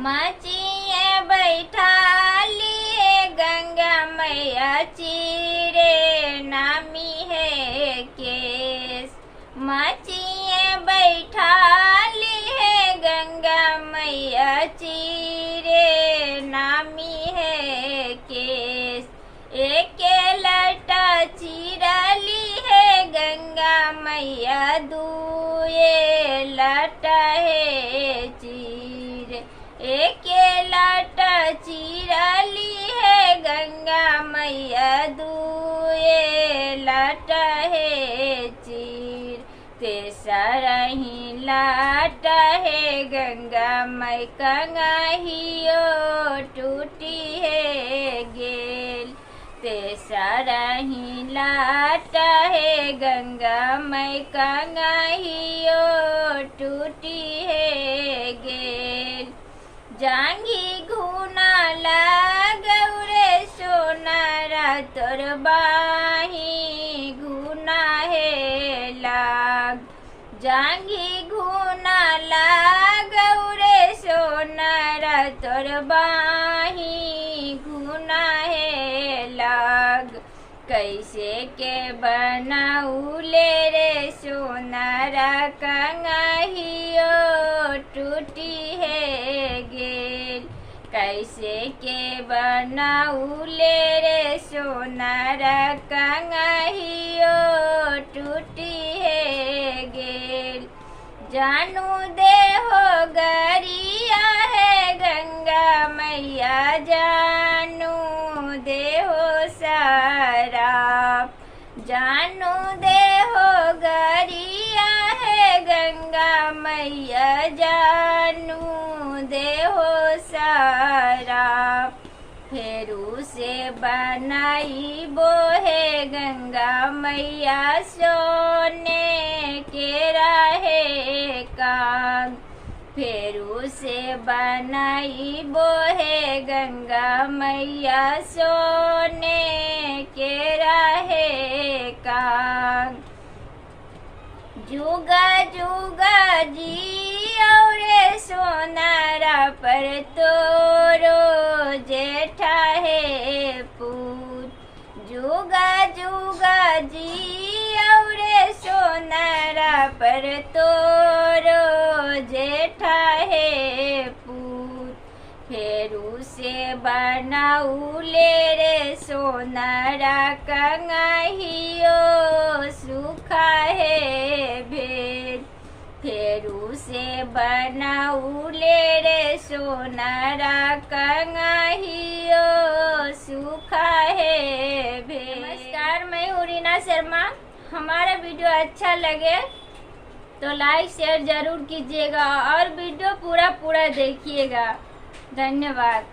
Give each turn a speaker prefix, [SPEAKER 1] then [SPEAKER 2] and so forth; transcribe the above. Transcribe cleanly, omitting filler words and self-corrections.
[SPEAKER 1] मचिए बैठा लिए गंगा मैया चीरे नामी है केस। मचिए बैठा लिए गंगा मैया चीरे नामी है केस। एक लटा चीरली है गंगा मैया दुए लटा है चीर। एक लटा चीरली है गंगा मैया दुए लटा है चीर। तेसरा ही लाटा है गंगा मई कंगाहियो टूटी है गेल। तेसरा ही लाटा है गंगा मई कंगाहियो टूटी है गेल। जांगी घुना लागौरे सोनारा तोर बाही घुना है लाग। जांगी घुना लागौरे सोनारा तोर बाही घुना है लाग। कैसे के बनाऊले रे सोनारा कंगाहियो टूटी है गेल। कैसे के बनाऊले रे सोनारा कंगाहियो टूटी है गेल। जानू दे हो गरिया है गंगा मैया जानू दे हो सराप। जानू दे हो गरिया है गंगा मैया जानू दे हो सराप। फेरू से बनाई बो है गंगा मैया सोने के रहे काग। फेरू से बनाई बो है गंगा मैया सोने के रहे काग। जुगा जुगा जी और सोनारा पर तोरो जेठा है पूत। जुगा जुगा जी और सोनारा पर तोरो जेठा है पूत। फेरू से बनाऊले रे सोनारा कंगाहियो सुखा है भेद। फेरू से बनाऊले रे सोनारा कंगाहियो सुखा है भेद। नमस्कार, मैं हूँ रीना शर्मा। हमारा वीडियो अच्छा लगे तो लाइक शेयर जरूर कीजिएगा और वीडियो पूरा देखिएगा। धन्यवाद।